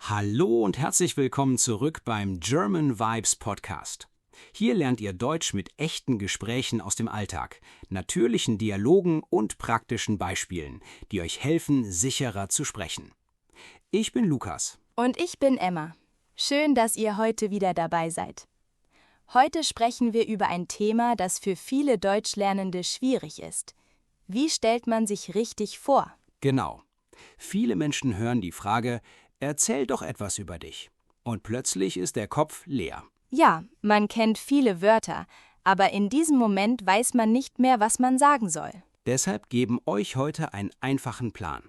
Hallo und herzlich willkommen zurück beim German Vibes Podcast. Hier lernt ihr Deutsch mit echten Gesprächen aus dem Alltag, natürlichen Dialogen und praktischen Beispielen, die euch helfen, sicherer zu sprechen. Ich bin Lukas. Und ich bin Emma. Schön, dass ihr heute wieder dabei seid. Heute sprechen wir über ein Thema, das für viele Deutschlernende schwierig ist. Wie stellt man sich richtig vor? Genau. Viele Menschen hören die Frage, erzähl doch etwas über dich. Und plötzlich ist der Kopf leer. Ja, man kennt viele Wörter, aber in diesem Moment weiß man nicht mehr, was man sagen soll. Deshalb geben euch heute einen einfachen Plan.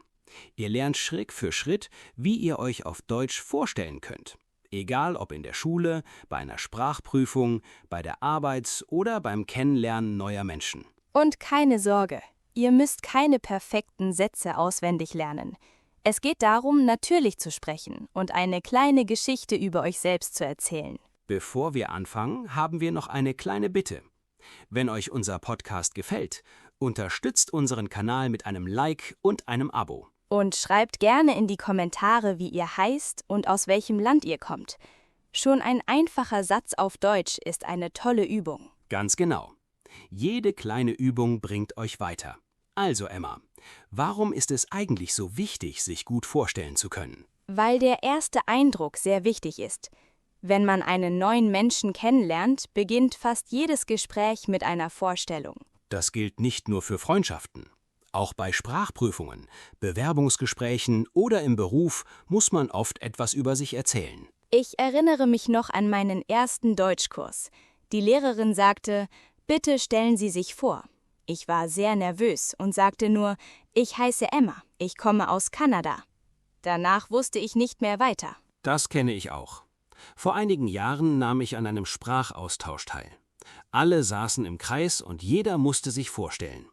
Ihr lernt Schritt für Schritt, wie ihr euch auf Deutsch vorstellen könnt. Egal ob in der Schule, bei einer Sprachprüfung, bei der Arbeit oder beim Kennenlernen neuer Menschen. Und keine Sorge, ihr müsst keine perfekten Sätze auswendig lernen. Es geht darum, natürlich zu sprechen und eine kleine Geschichte über euch selbst zu erzählen. Bevor wir anfangen, haben wir noch eine kleine Bitte. Wenn euch unser Podcast gefällt, unterstützt unseren Kanal mit einem Like und einem Abo. Und schreibt gerne in die Kommentare, wie ihr heißt und aus welchem Land ihr kommt. Schon ein einfacher Satz auf Deutsch ist eine tolle Übung. Ganz genau. Jede kleine Übung bringt euch weiter. Also Emma, warum ist es eigentlich so wichtig, sich gut vorstellen zu können? Weil der erste Eindruck sehr wichtig ist. Wenn man einen neuen Menschen kennenlernt, beginnt fast jedes Gespräch mit einer Vorstellung. Das gilt nicht nur für Freundschaften. Auch bei Sprachprüfungen, Bewerbungsgesprächen oder im Beruf muss man oft etwas über sich erzählen. Ich erinnere mich noch an meinen ersten Deutschkurs. Die Lehrerin sagte, bitte stellen Sie sich vor. Ich war sehr nervös und sagte nur, ich heiße Emma, ich komme aus Kanada. Danach wusste ich nicht mehr weiter. Das kenne ich auch. Vor einigen Jahren nahm ich an einem Sprachaustausch teil. Alle saßen im Kreis und jeder musste sich vorstellen.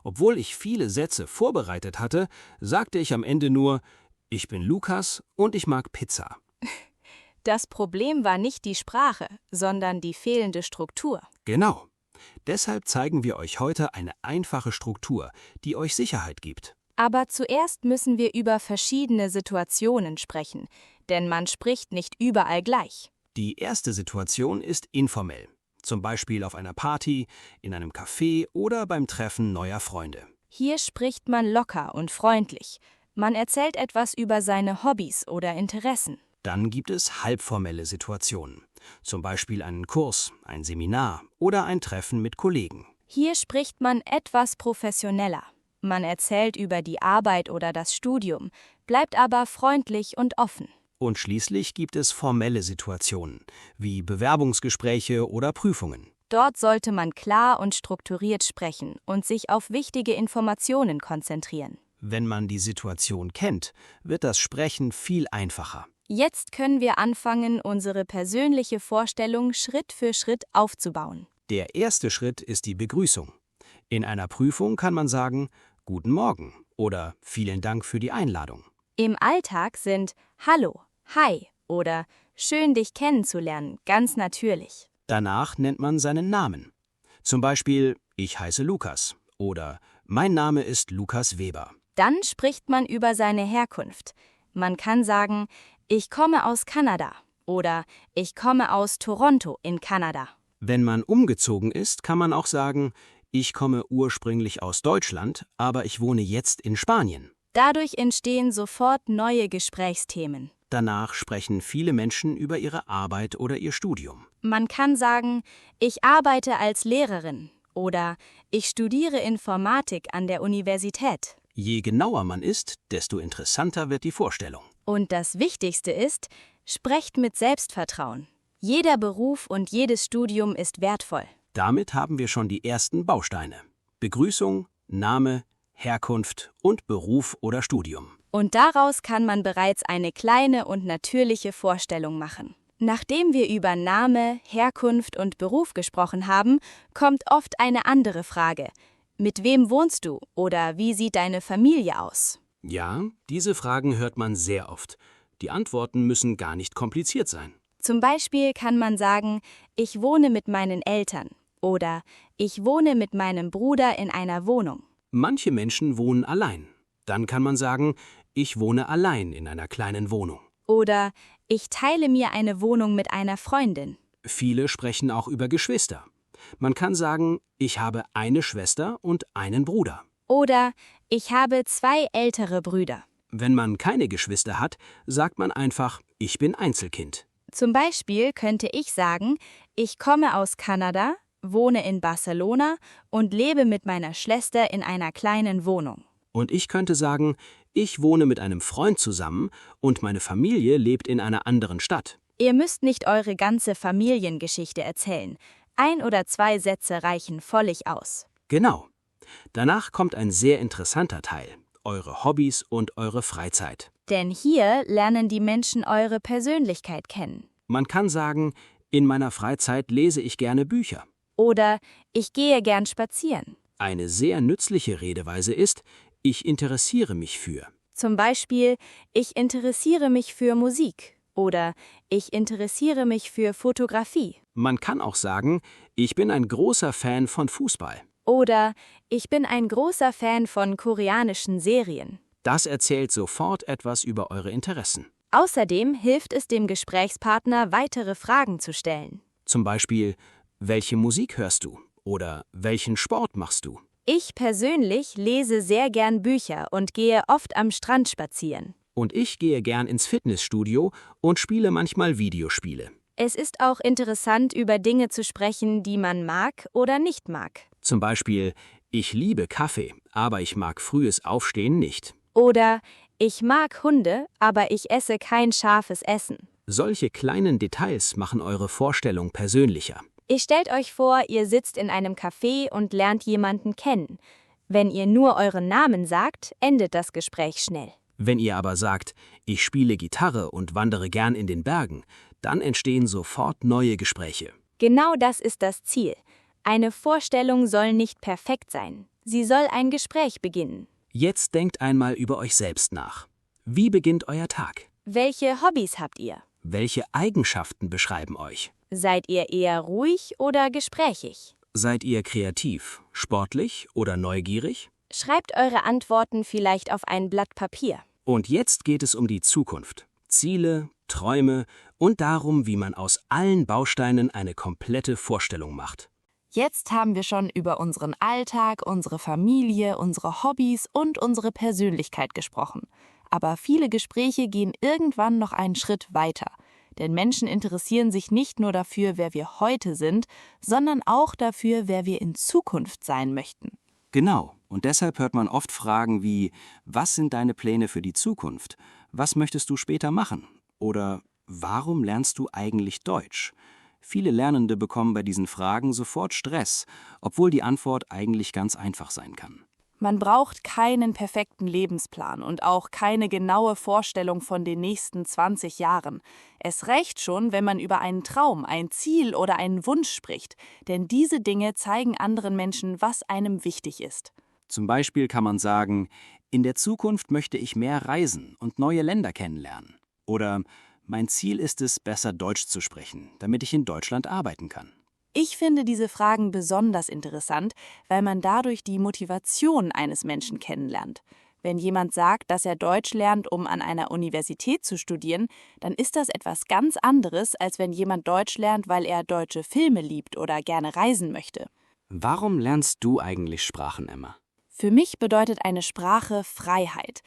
Obwohl ich viele Sätze vorbereitet hatte, sagte ich am Ende nur, ich bin Lukas und ich mag Pizza. Das Problem war nicht die Sprache, sondern die fehlende Struktur. Genau. Deshalb zeigen wir euch heute eine einfache Struktur, die euch Sicherheit gibt. Aber zuerst müssen wir über verschiedene Situationen sprechen, denn man spricht nicht überall gleich. Die erste Situation ist informell. Zum Beispiel auf einer Party, in einem Café oder beim Treffen neuer Freunde. Hier spricht man locker und freundlich. Man erzählt etwas über seine Hobbys oder Interessen. Dann gibt es halbformelle Situationen. Zum Beispiel einen Kurs, ein Seminar oder ein Treffen mit Kollegen. Hier spricht man etwas professioneller. Man erzählt über die Arbeit oder das Studium, bleibt aber freundlich und offen. Und schließlich gibt es formelle Situationen, wie Bewerbungsgespräche oder Prüfungen. Dort sollte man klar und strukturiert sprechen und sich auf wichtige Informationen konzentrieren. Wenn man die Situation kennt, wird das Sprechen viel einfacher. Jetzt können wir anfangen, unsere persönliche Vorstellung Schritt für Schritt aufzubauen. Der erste Schritt ist die Begrüßung. In einer Prüfung kann man sagen, Guten Morgen oder Vielen Dank für die Einladung. Im Alltag sind Hallo, Hi oder Schön, dich kennenzulernen ganz natürlich. Danach nennt man seinen Namen. Zum Beispiel, ich heiße Lukas oder mein Name ist Lukas Weber. Dann spricht man über seine Herkunft. Man kann sagen, ich komme aus Kanada oder ich komme aus Toronto in Kanada. Wenn man umgezogen ist, kann man auch sagen, ich komme ursprünglich aus Deutschland, aber ich wohne jetzt in Spanien. Dadurch entstehen sofort neue Gesprächsthemen. Danach sprechen viele Menschen über ihre Arbeit oder ihr Studium. Man kann sagen, ich arbeite als Lehrerin oder ich studiere Informatik an der Universität. Je genauer man ist, desto interessanter wird die Vorstellung. Und das Wichtigste ist, sprecht mit Selbstvertrauen. Jeder Beruf und jedes Studium ist wertvoll. Damit haben wir schon die ersten Bausteine. Begrüßung, Name, Herkunft und Beruf oder Studium. Und daraus kann man bereits eine kleine und natürliche Vorstellung machen. Nachdem wir über Name, Herkunft und Beruf gesprochen haben, kommt oft eine andere Frage. Mit wem wohnst du oder wie sieht deine Familie aus? Ja, diese Fragen hört man sehr oft. Die Antworten müssen gar nicht kompliziert sein. Zum Beispiel kann man sagen, ich wohne mit meinen Eltern oder ich wohne mit meinem Bruder in einer Wohnung. Manche Menschen wohnen allein. Dann kann man sagen, ich wohne allein in einer kleinen Wohnung. Oder ich teile mir eine Wohnung mit einer Freundin. Viele sprechen auch über Geschwister. Man kann sagen, ich habe eine Schwester und einen Bruder. Oder ich habe 2 ältere Brüder. Wenn man keine Geschwister hat, sagt man einfach, ich bin Einzelkind. Zum Beispiel könnte ich sagen, ich komme aus Kanada, wohne in Barcelona und lebe mit meiner Schwester in einer kleinen Wohnung. Und ich könnte sagen, ich wohne mit einem Freund zusammen und meine Familie lebt in einer anderen Stadt. Ihr müsst nicht eure ganze Familiengeschichte erzählen. 1 oder 2 Sätze reichen völlig aus. Genau. Danach kommt ein sehr interessanter Teil, eure Hobbys und eure Freizeit. Denn hier lernen die Menschen eure Persönlichkeit kennen. Man kann sagen, in meiner Freizeit lese ich gerne Bücher. Oder ich gehe gern spazieren. Eine sehr nützliche Redeweise ist, ich interessiere mich für. Zum Beispiel, ich interessiere mich für Musik. Oder ich interessiere mich für Fotografie. Man kann auch sagen, ich bin ein großer Fan von Fußball. Oder ich bin ein großer Fan von koreanischen Serien. Das erzählt sofort etwas über eure Interessen. Außerdem hilft es dem Gesprächspartner, weitere Fragen zu stellen. Zum Beispiel, welche Musik hörst du? Oder welchen Sport machst du? Ich persönlich lese sehr gern Bücher und gehe oft am Strand spazieren. Und ich gehe gern ins Fitnessstudio und spiele manchmal Videospiele. Es ist auch interessant, über Dinge zu sprechen, die man mag oder nicht mag. Zum Beispiel, ich liebe Kaffee, aber ich mag frühes Aufstehen nicht. Oder ich mag Hunde, aber ich esse kein scharfes Essen. Solche kleinen Details machen eure Vorstellung persönlicher. Ihr stellt euch vor, ihr sitzt in einem Café und lernt jemanden kennen. Wenn ihr nur euren Namen sagt, endet das Gespräch schnell. Wenn ihr aber sagt, ich spiele Gitarre und wandere gern in den Bergen, dann entstehen sofort neue Gespräche. Genau das ist das Ziel. Eine Vorstellung soll nicht perfekt sein. Sie soll ein Gespräch beginnen. Jetzt denkt einmal über euch selbst nach. Wie beginnt euer Tag? Welche Hobbys habt ihr? Welche Eigenschaften beschreiben euch? Seid ihr eher ruhig oder gesprächig? Seid ihr kreativ, sportlich oder neugierig? Schreibt eure Antworten vielleicht auf ein Blatt Papier. Und jetzt geht es um die Zukunft. Ziele, Träume und darum, wie man aus allen Bausteinen eine komplette Vorstellung macht. Jetzt haben wir schon über unseren Alltag, unsere Familie, unsere Hobbys und unsere Persönlichkeit gesprochen. Aber viele Gespräche gehen irgendwann noch einen Schritt weiter. Denn Menschen interessieren sich nicht nur dafür, wer wir heute sind, sondern auch dafür, wer wir in Zukunft sein möchten. Genau, und deshalb hört man oft Fragen wie, was sind deine Pläne für die Zukunft? Was möchtest du später machen? Oder warum lernst du eigentlich Deutsch? Viele Lernende bekommen bei diesen Fragen sofort Stress, obwohl die Antwort eigentlich ganz einfach sein kann. Man braucht keinen perfekten Lebensplan und auch keine genaue Vorstellung von den nächsten 20 Jahren. Es reicht schon, wenn man über einen Traum, ein Ziel oder einen Wunsch spricht, denn diese Dinge zeigen anderen Menschen, was einem wichtig ist. Zum Beispiel kann man sagen, in der Zukunft möchte ich mehr reisen und neue Länder kennenlernen. Oder mein Ziel ist es, besser Deutsch zu sprechen, damit ich in Deutschland arbeiten kann. Ich finde diese Fragen besonders interessant, weil man dadurch die Motivation eines Menschen kennenlernt. Wenn jemand sagt, dass er Deutsch lernt, um an einer Universität zu studieren, dann ist das etwas ganz anderes, als wenn jemand Deutsch lernt, weil er deutsche Filme liebt oder gerne reisen möchte. Warum lernst du eigentlich Sprachen, Emma? Für mich bedeutet eine Sprache Freiheit.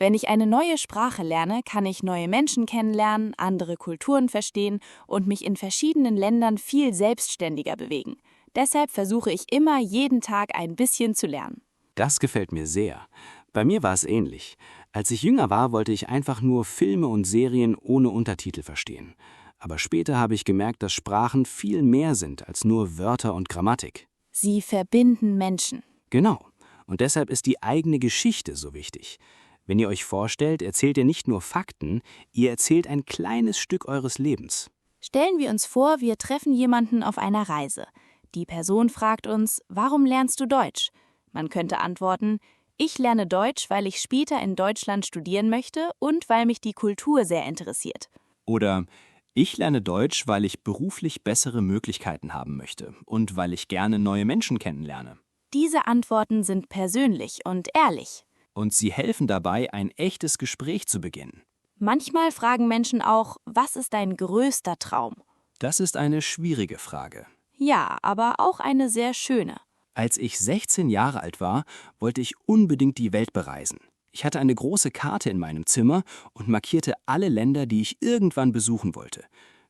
Wenn ich eine neue Sprache lerne, kann ich neue Menschen kennenlernen, andere Kulturen verstehen und mich in verschiedenen Ländern viel selbstständiger bewegen. Deshalb versuche ich immer, jeden Tag ein bisschen zu lernen. Das gefällt mir sehr. Bei mir war es ähnlich. Als ich jünger war, wollte ich einfach nur Filme und Serien ohne Untertitel verstehen. Aber später habe ich gemerkt, dass Sprachen viel mehr sind als nur Wörter und Grammatik. Sie verbinden Menschen. Genau. Und deshalb ist die eigene Geschichte so wichtig. Wenn ihr euch vorstellt, erzählt ihr nicht nur Fakten, ihr erzählt ein kleines Stück eures Lebens. Stellen wir uns vor, wir treffen jemanden auf einer Reise. Die Person fragt uns, warum lernst du Deutsch? Man könnte antworten, ich lerne Deutsch, weil ich später in Deutschland studieren möchte und weil mich die Kultur sehr interessiert. Oder ich lerne Deutsch, weil ich beruflich bessere Möglichkeiten haben möchte und weil ich gerne neue Menschen kennenlerne. Diese Antworten sind persönlich und ehrlich. Und sie helfen dabei, ein echtes Gespräch zu beginnen. Manchmal fragen Menschen auch, was ist dein größter Traum? Das ist eine schwierige Frage. Ja, aber auch eine sehr schöne. Als ich 16 Jahre alt war, wollte ich unbedingt die Welt bereisen. Ich hatte eine große Karte in meinem Zimmer und markierte alle Länder, die ich irgendwann besuchen wollte.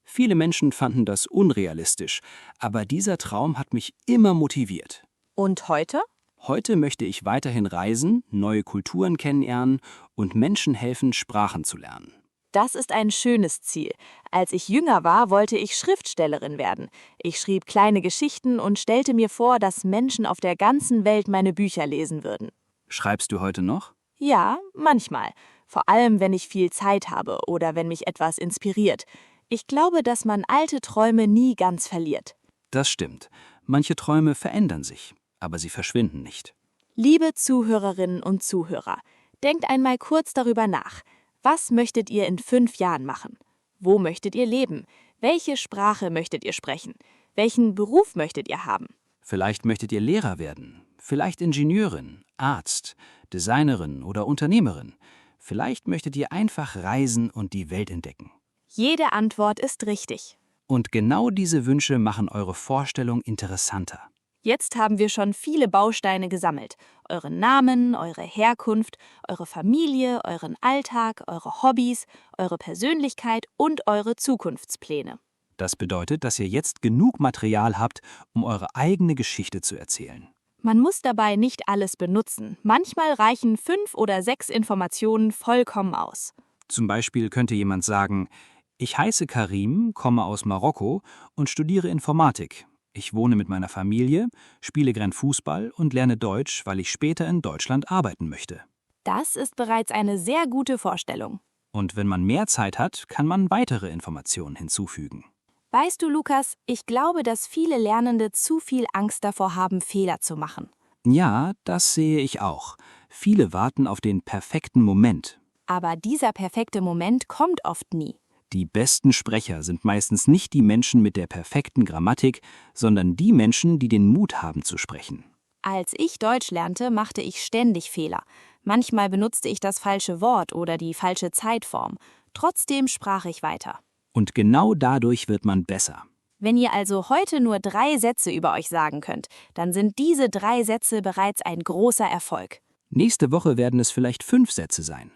Viele Menschen fanden das unrealistisch, aber dieser Traum hat mich immer motiviert. Und heute? Heute möchte ich weiterhin reisen, neue Kulturen kennenlernen und Menschen helfen, Sprachen zu lernen. Das ist ein schönes Ziel. Als ich jünger war, wollte ich Schriftstellerin werden. Ich schrieb kleine Geschichten und stellte mir vor, dass Menschen auf der ganzen Welt meine Bücher lesen würden. Schreibst du heute noch? Ja, manchmal. Vor allem, wenn ich viel Zeit habe oder wenn mich etwas inspiriert. Ich glaube, dass man alte Träume nie ganz verliert. Das stimmt. Manche Träume verändern sich, aber sie verschwinden nicht. Liebe Zuhörerinnen und Zuhörer, denkt einmal kurz darüber nach. Was möchtet ihr in 5 Jahren machen? Wo möchtet ihr leben? Welche Sprache möchtet ihr sprechen? Welchen Beruf möchtet ihr haben? Vielleicht möchtet ihr Lehrer werden, vielleicht Ingenieurin, Arzt, Designerin oder Unternehmerin. Vielleicht möchtet ihr einfach reisen und die Welt entdecken. Jede Antwort ist richtig. Und genau diese Wünsche machen eure Vorstellung interessanter. Jetzt haben wir schon viele Bausteine gesammelt. Euren Namen, eure Herkunft, eure Familie, euren Alltag, eure Hobbys, eure Persönlichkeit und eure Zukunftspläne. Das bedeutet, dass ihr jetzt genug Material habt, um eure eigene Geschichte zu erzählen. Man muss dabei nicht alles benutzen. Manchmal reichen 5 oder 6 Informationen vollkommen aus. Zum Beispiel könnte jemand sagen: Ich heiße Karim, komme aus Marokko und studiere Informatik. Ich wohne mit meiner Familie, spiele gern Fußball und lerne Deutsch, weil ich später in Deutschland arbeiten möchte. Das ist bereits eine sehr gute Vorstellung. Und wenn man mehr Zeit hat, kann man weitere Informationen hinzufügen. Weißt du, Lukas, ich glaube, dass viele Lernende zu viel Angst davor haben, Fehler zu machen. Ja, das sehe ich auch. Viele warten auf den perfekten Moment. Aber dieser perfekte Moment kommt oft nie. Die besten Sprecher sind meistens nicht die Menschen mit der perfekten Grammatik, sondern die Menschen, die den Mut haben zu sprechen. Als ich Deutsch lernte, machte ich ständig Fehler. Manchmal benutzte ich das falsche Wort oder die falsche Zeitform. Trotzdem sprach ich weiter. Und genau dadurch wird man besser. Wenn ihr also heute nur 3 Sätze über euch sagen könnt, dann sind diese 3 Sätze bereits ein großer Erfolg. Nächste Woche werden es vielleicht 5 Sätze sein.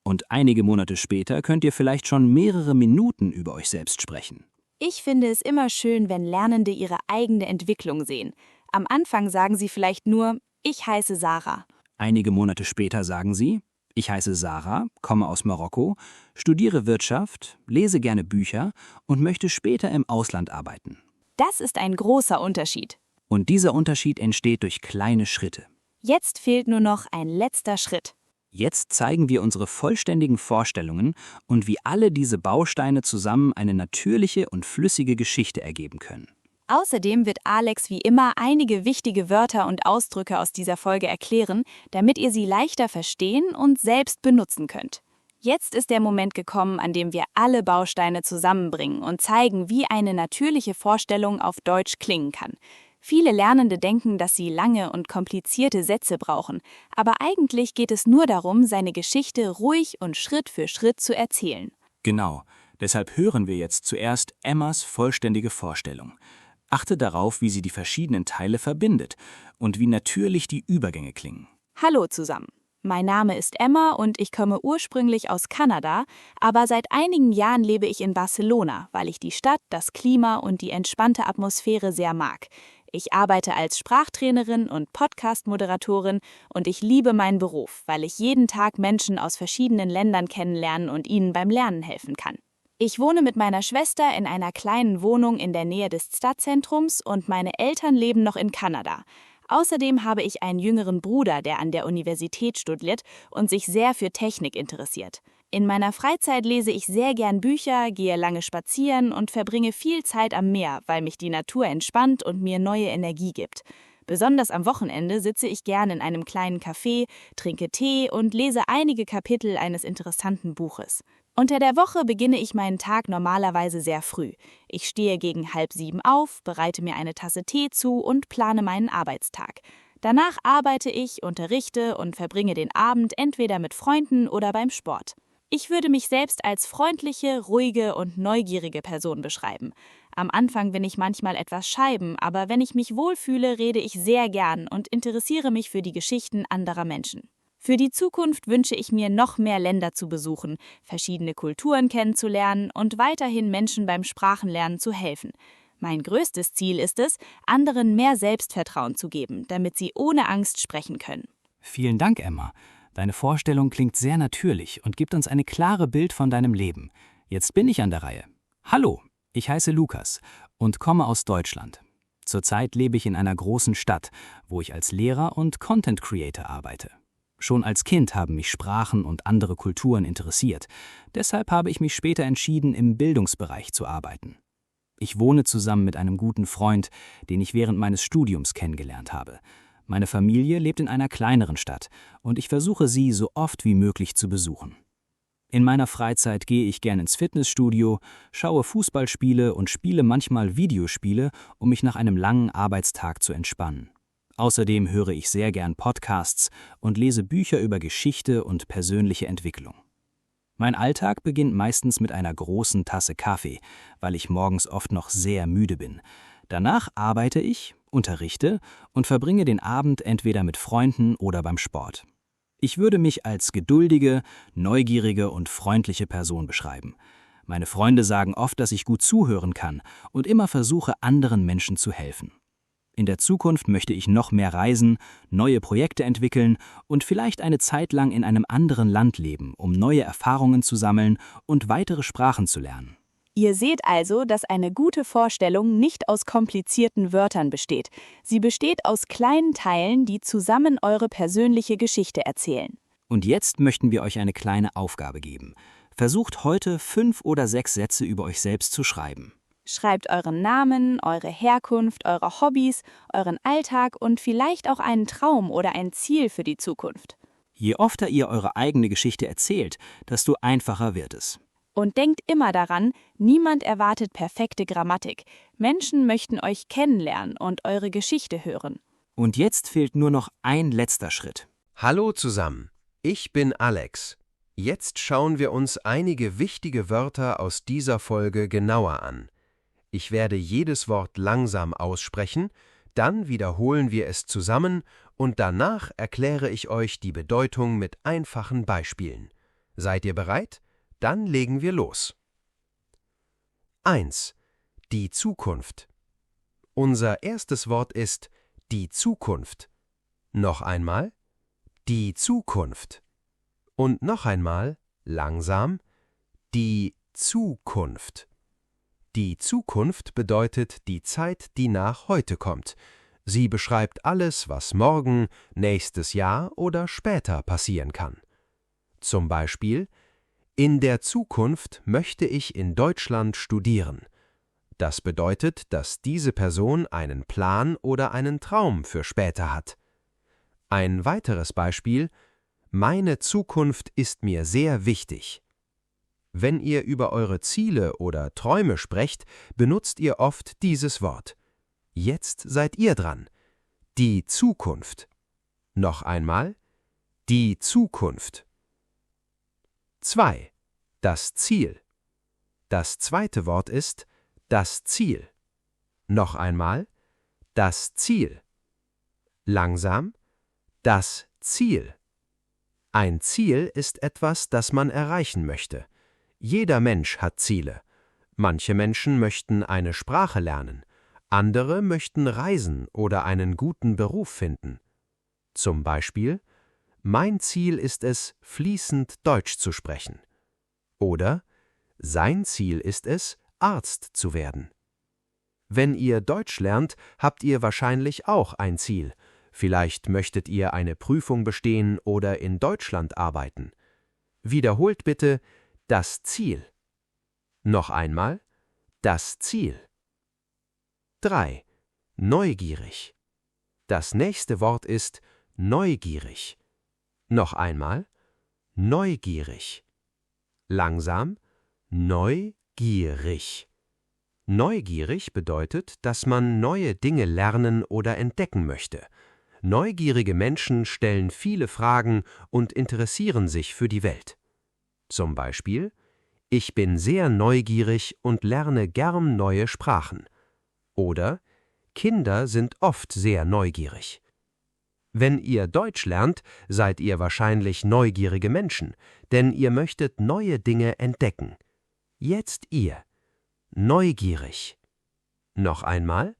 Und einige Monate später könnt ihr vielleicht schon mehrere Minuten über euch selbst sprechen. Ich finde es immer schön, wenn Lernende ihre eigene Entwicklung sehen. Am Anfang sagen sie vielleicht nur, ich heiße Sarah. Einige Monate später sagen sie: Ich heiße Sarah, komme aus Marokko, studiere Wirtschaft, lese gerne Bücher und möchte später im Ausland arbeiten. Das ist ein großer Unterschied. Und dieser Unterschied entsteht durch kleine Schritte. Jetzt fehlt nur noch ein letzter Schritt. Jetzt zeigen wir unsere vollständigen Vorstellungen und wie alle diese Bausteine zusammen eine natürliche und flüssige Geschichte ergeben können. Außerdem wird Alex wie immer einige wichtige Wörter und Ausdrücke aus dieser Folge erklären, damit ihr sie leichter verstehen und selbst benutzen könnt. Jetzt ist der Moment gekommen, an dem wir alle Bausteine zusammenbringen und zeigen, wie eine natürliche Vorstellung auf Deutsch klingen kann. Viele Lernende denken, dass sie lange und komplizierte Sätze brauchen, aber eigentlich geht es nur darum, seine Geschichte ruhig und Schritt für Schritt zu erzählen. Genau, deshalb hören wir jetzt zuerst Emmas vollständige Vorstellung. Achte darauf, wie sie die verschiedenen Teile verbindet und wie natürlich die Übergänge klingen. Hallo zusammen. Mein Name ist Emma und ich komme ursprünglich aus Kanada, aber seit einigen Jahren lebe ich in Barcelona, weil ich die Stadt, das Klima und die entspannte Atmosphäre sehr mag. Ich arbeite als Sprachtrainerin und Podcast-Moderatorin und ich liebe meinen Beruf, weil ich jeden Tag Menschen aus verschiedenen Ländern kennenlernen und ihnen beim Lernen helfen kann. Ich wohne mit meiner Schwester in einer kleinen Wohnung in der Nähe des Stadtzentrums und meine Eltern leben noch in Kanada. Außerdem habe ich einen jüngeren Bruder, der an der Universität studiert und sich sehr für Technik interessiert. In meiner Freizeit lese ich sehr gern Bücher, gehe lange spazieren und verbringe viel Zeit am Meer, weil mich die Natur entspannt und mir neue Energie gibt. Besonders am Wochenende sitze ich gern in einem kleinen Café, trinke Tee und lese einige Kapitel eines interessanten Buches. Unter der Woche beginne ich meinen Tag normalerweise sehr früh. Ich stehe gegen 6:30 auf, bereite mir eine Tasse Tee zu und plane meinen Arbeitstag. Danach arbeite ich, unterrichte und verbringe den Abend entweder mit Freunden oder beim Sport. Ich würde mich selbst als freundliche, ruhige und neugierige Person beschreiben. Am Anfang bin ich manchmal etwas scheiben, aber wenn ich mich wohlfühle, rede ich sehr gern und interessiere mich für die Geschichten anderer Menschen. Für die Zukunft wünsche ich mir, noch mehr Länder zu besuchen, verschiedene Kulturen kennenzulernen und weiterhin Menschen beim Sprachenlernen zu helfen. Mein größtes Ziel ist es, anderen mehr Selbstvertrauen zu geben, damit sie ohne Angst sprechen können. Vielen Dank, Emma. Deine Vorstellung klingt sehr natürlich und gibt uns ein klares Bild von deinem Leben. Jetzt bin ich an der Reihe. Hallo, ich heiße Lukas und komme aus Deutschland. Zurzeit lebe ich in einer großen Stadt, wo ich als Lehrer und Content Creator arbeite. Schon als Kind haben mich Sprachen und andere Kulturen interessiert. Deshalb habe ich mich später entschieden, im Bildungsbereich zu arbeiten. Ich wohne zusammen mit einem guten Freund, den ich während meines Studiums kennengelernt habe. Meine Familie lebt in einer kleineren Stadt und ich versuche, sie so oft wie möglich zu besuchen. In meiner Freizeit gehe ich gern ins Fitnessstudio, schaue Fußballspiele und spiele manchmal Videospiele, um mich nach einem langen Arbeitstag zu entspannen. Außerdem höre ich sehr gern Podcasts und lese Bücher über Geschichte und persönliche Entwicklung. Mein Alltag beginnt meistens mit einer großen Tasse Kaffee, weil ich morgens oft noch sehr müde bin. Danach arbeite ich, unterrichte und verbringe den Abend entweder mit Freunden oder beim Sport. Ich würde mich als geduldige, neugierige und freundliche Person beschreiben. Meine Freunde sagen oft, dass ich gut zuhören kann und immer versuche, anderen Menschen zu helfen. In der Zukunft möchte ich noch mehr reisen, neue Projekte entwickeln und vielleicht eine Zeit lang in einem anderen Land leben, um neue Erfahrungen zu sammeln und weitere Sprachen zu lernen. Ihr seht also, dass eine gute Vorstellung nicht aus komplizierten Wörtern besteht. Sie besteht aus kleinen Teilen, die zusammen eure persönliche Geschichte erzählen. Und jetzt möchten wir euch eine kleine Aufgabe geben. Versucht heute 5 oder 6 Sätze über euch selbst zu schreiben. Schreibt euren Namen, eure Herkunft, eure Hobbys, euren Alltag und vielleicht auch einen Traum oder ein Ziel für die Zukunft. Je öfter ihr eure eigene Geschichte erzählt, desto einfacher wird es. Und denkt immer daran, niemand erwartet perfekte Grammatik. Menschen möchten euch kennenlernen und eure Geschichte hören. Und jetzt fehlt nur noch ein letzter Schritt. Hallo zusammen, ich bin Alex. Jetzt schauen wir uns einige wichtige Wörter aus dieser Folge genauer an. Ich werde jedes Wort langsam aussprechen, dann wiederholen wir es zusammen und danach erkläre ich euch die Bedeutung mit einfachen Beispielen. Seid ihr bereit? Dann legen wir los. 1. Die Zukunft. Unser erstes Wort ist die Zukunft. Noch einmal. Die Zukunft. Und noch einmal, langsam, die Zukunft. Die Zukunft bedeutet die Zeit, die nach heute kommt. Sie beschreibt alles, was morgen, nächstes Jahr oder später passieren kann. Zum Beispiel: In der Zukunft möchte ich in Deutschland studieren. Das bedeutet, dass diese Person einen Plan oder einen Traum für später hat. Ein weiteres Beispiel: Meine Zukunft ist mir sehr wichtig. Wenn ihr über eure Ziele oder Träume sprecht, benutzt ihr oft dieses Wort. Jetzt seid ihr dran. Die Zukunft. Noch einmal: die Zukunft. 2. Das Ziel. Das zweite Wort ist das Ziel. Noch einmal: das Ziel. Langsam: das Ziel. Ein Ziel ist etwas, das man erreichen möchte. Jeder Mensch hat Ziele. Manche Menschen möchten eine Sprache lernen, andere möchten reisen oder einen guten Beruf finden. Zum Beispiel: Mein Ziel ist es, fließend Deutsch zu sprechen. Oder: Sein Ziel ist es, Arzt zu werden. Wenn ihr Deutsch lernt, habt ihr wahrscheinlich auch ein Ziel. Vielleicht möchtet ihr eine Prüfung bestehen oder in Deutschland arbeiten. Wiederholt bitte das Ziel. Noch einmal: das Ziel. 3. Neugierig. Das nächste Wort ist neugierig. Noch einmal: neugierig. Langsam: neugierig. Neugierig bedeutet, dass man neue Dinge lernen oder entdecken möchte. Neugierige Menschen stellen viele Fragen und interessieren sich für die Welt. Zum Beispiel: Ich bin sehr neugierig und lerne gern neue Sprachen. Oder: Kinder sind oft sehr neugierig. Wenn ihr Deutsch lernt, seid ihr wahrscheinlich neugierige Menschen, denn ihr möchtet neue Dinge entdecken. Jetzt ihr. Neugierig. Noch einmal.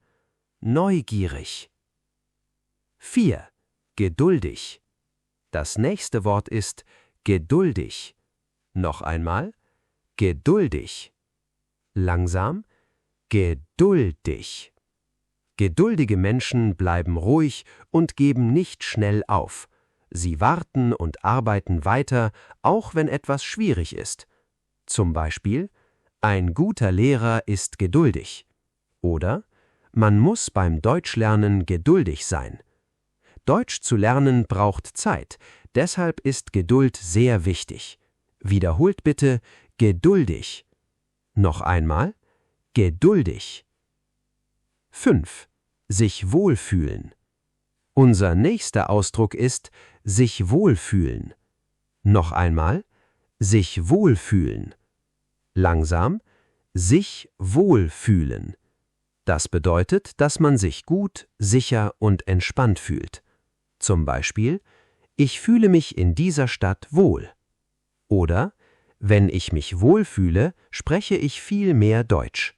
Neugierig. 4. Geduldig. Das nächste Wort ist geduldig. Noch einmal. Geduldig. Langsam. Geduldig. Geduldige Menschen bleiben ruhig und geben nicht schnell auf. Sie warten und arbeiten weiter, auch wenn etwas schwierig ist. Zum Beispiel: Ein guter Lehrer ist geduldig. Oder: Man muss beim Deutschlernen geduldig sein. Deutsch zu lernen braucht Zeit, deshalb ist Geduld sehr wichtig. Wiederholt bitte: geduldig. Noch einmal: geduldig. 5. Sich wohlfühlen. Unser nächster Ausdruck ist sich wohlfühlen. Noch einmal: sich wohlfühlen. Langsam: sich wohlfühlen. Das bedeutet, dass man sich gut, sicher und entspannt fühlt. Zum Beispiel: Ich fühle mich in dieser Stadt wohl. Oder: Wenn ich mich wohlfühle, spreche ich viel mehr Deutsch.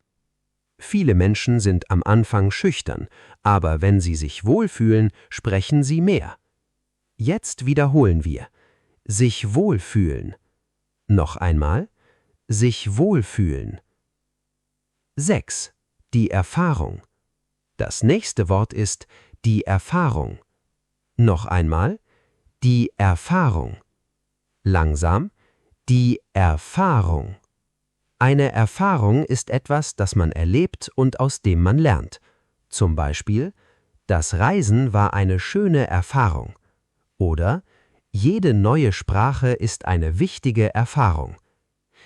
Viele Menschen sind am Anfang schüchtern, aber wenn sie sich wohlfühlen, sprechen sie mehr. Jetzt wiederholen wir: sich wohlfühlen. Noch einmal: sich wohlfühlen. 6. Die Erfahrung. Das nächste Wort ist die Erfahrung. Noch einmal: die Erfahrung. Langsam: die Erfahrung. Eine Erfahrung ist etwas, das man erlebt und aus dem man lernt. Zum Beispiel: Das Reisen war eine schöne Erfahrung. Oder: Jede neue Sprache ist eine wichtige Erfahrung.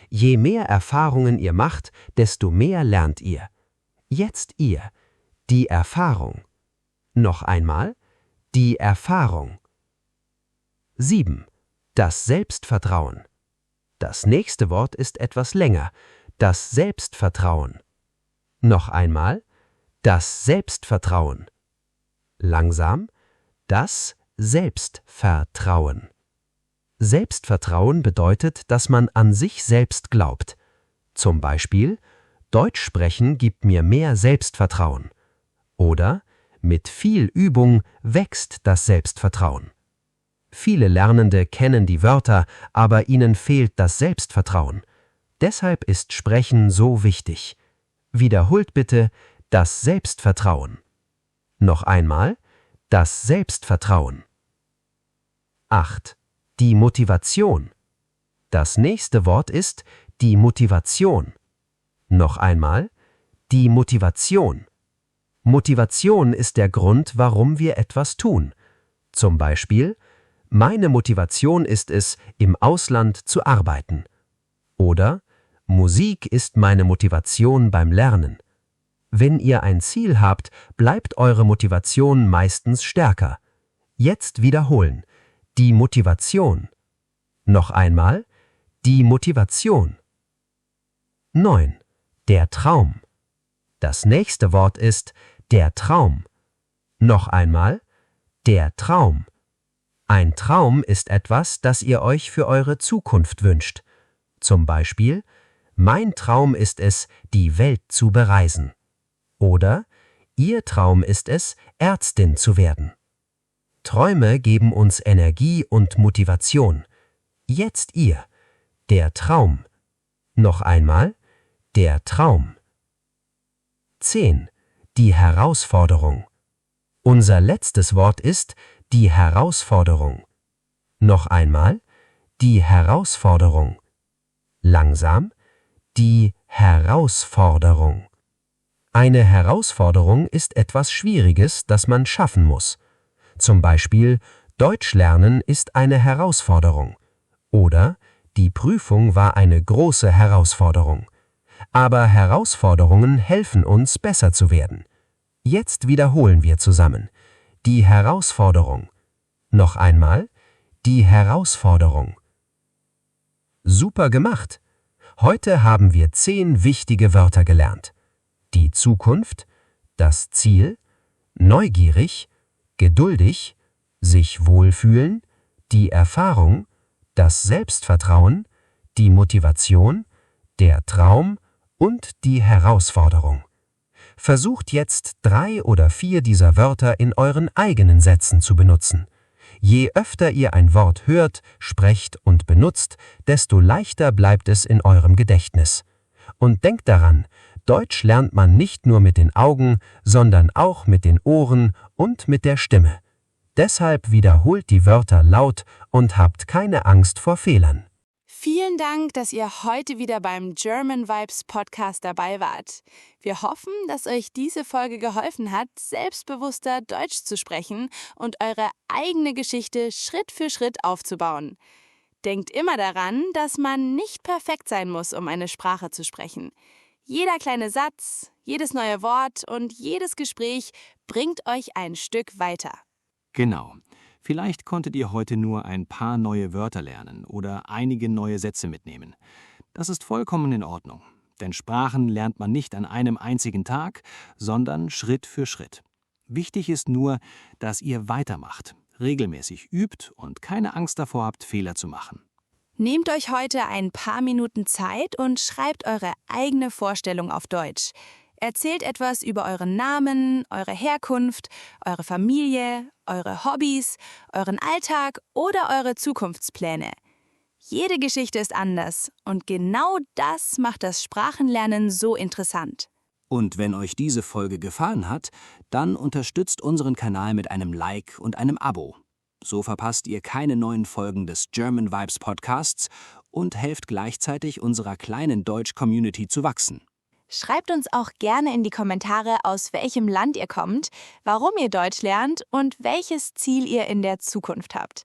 Je mehr Erfahrungen ihr macht, desto mehr lernt ihr. Jetzt ihr. Die Erfahrung. Noch einmal: die Erfahrung. 7. Das Selbstvertrauen. Das nächste Wort ist etwas länger: das Selbstvertrauen. Noch einmal: das Selbstvertrauen. Langsam: das Selbstvertrauen. Selbstvertrauen bedeutet, dass man an sich selbst glaubt. Zum Beispiel: Deutsch sprechen gibt mir mehr Selbstvertrauen. Oder: Mit viel Übung wächst das Selbstvertrauen. Viele Lernende kennen die Wörter, aber ihnen fehlt das Selbstvertrauen. Deshalb ist Sprechen so wichtig. Wiederholt bitte: das Selbstvertrauen. Noch einmal: das Selbstvertrauen. 8. Die Motivation. Das nächste Wort ist die Motivation. Noch einmal: die Motivation. Motivation ist der Grund, warum wir etwas tun. Zum Beispiel: Meine Motivation ist es, im Ausland zu arbeiten. Oder: Musik ist meine Motivation beim Lernen. Wenn ihr ein Ziel habt, bleibt eure Motivation meistens stärker. Jetzt wiederholen: die Motivation. Noch einmal: die Motivation. 9. Der Traum. Das nächste Wort ist der Traum. Noch einmal: der Traum. Ein Traum ist etwas, das ihr euch für eure Zukunft wünscht. Zum Beispiel: Mein Traum ist es, die Welt zu bereisen. Oder: Ihr Traum ist es, Ärztin zu werden. Träume geben uns Energie und Motivation. Jetzt ihr. Der Traum. Noch einmal: der Traum. 10. Die Herausforderung. Unser letztes Wort ist die Herausforderung. Noch einmal: die Herausforderung. Langsam: die Herausforderung. Eine Herausforderung ist etwas Schwieriges, das man schaffen muss. Zum Beispiel: Deutsch lernen ist eine Herausforderung. Oder: Die Prüfung war eine große Herausforderung. Aber Herausforderungen helfen uns, besser zu werden. Jetzt wiederholen wir zusammen: die Herausforderung. Noch einmal: die Herausforderung. Super gemacht! Heute haben wir 10 wichtige Wörter gelernt. Die Zukunft, das Ziel, neugierig, geduldig, sich wohlfühlen, die Erfahrung, das Selbstvertrauen, die Motivation, der Traum und die Herausforderung. Versucht jetzt 3 oder 4 dieser Wörter in euren eigenen Sätzen zu benutzen. Je öfter ihr ein Wort hört, sprecht und benutzt, desto leichter bleibt es in eurem Gedächtnis. Und denkt daran, Deutsch lernt man nicht nur mit den Augen, sondern auch mit den Ohren und mit der Stimme. Deshalb wiederholt die Wörter laut und habt keine Angst vor Fehlern. Vielen Dank, dass ihr heute wieder beim German Vibes Podcast dabei wart. Wir hoffen, dass euch diese Folge geholfen hat, selbstbewusster Deutsch zu sprechen und eure eigene Geschichte Schritt für Schritt aufzubauen. Denkt immer daran, dass man nicht perfekt sein muss, um eine Sprache zu sprechen. Jeder kleine Satz, jedes neue Wort und jedes Gespräch bringt euch ein Stück weiter. Genau. Vielleicht konntet ihr heute nur ein paar neue Wörter lernen oder einige neue Sätze mitnehmen. Das ist vollkommen in Ordnung, denn Sprachen lernt man nicht an einem einzigen Tag, sondern Schritt für Schritt. Wichtig ist nur, dass ihr weitermacht, regelmäßig übt und keine Angst davor habt, Fehler zu machen. Nehmt euch heute ein paar Minuten Zeit und schreibt eure eigene Vorstellung auf Deutsch. Erzählt etwas über euren Namen, eure Herkunft, eure Familie, eure Hobbys, euren Alltag oder eure Zukunftspläne. Jede Geschichte ist anders und genau das macht das Sprachenlernen so interessant. Und wenn euch diese Folge gefallen hat, dann unterstützt unseren Kanal mit einem Like und einem Abo. So verpasst ihr keine neuen Folgen des German Vibes Podcasts und helft gleichzeitig unserer kleinen Deutsch-Community zu wachsen. Schreibt uns auch gerne in die Kommentare, aus welchem Land ihr kommt, warum ihr Deutsch lernt und welches Ziel ihr in der Zukunft habt.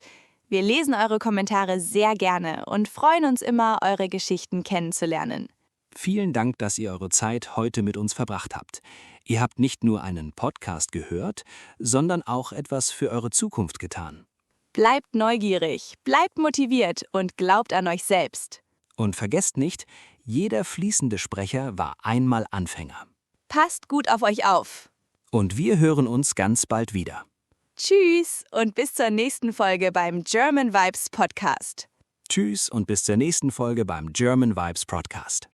Wir lesen eure Kommentare sehr gerne und freuen uns immer, eure Geschichten kennenzulernen. Vielen Dank, dass ihr eure Zeit heute mit uns verbracht habt. Ihr habt nicht nur einen Podcast gehört, sondern auch etwas für eure Zukunft getan. Bleibt neugierig, bleibt motiviert und glaubt an euch selbst. Und vergesst nicht, jeder fließende Sprecher war einmal Anfänger. Passt gut auf euch auf. Und wir hören uns ganz bald wieder. Tschüss und bis zur nächsten Folge beim German Vibes Podcast. Tschüss und bis zur nächsten Folge beim German Vibes Podcast.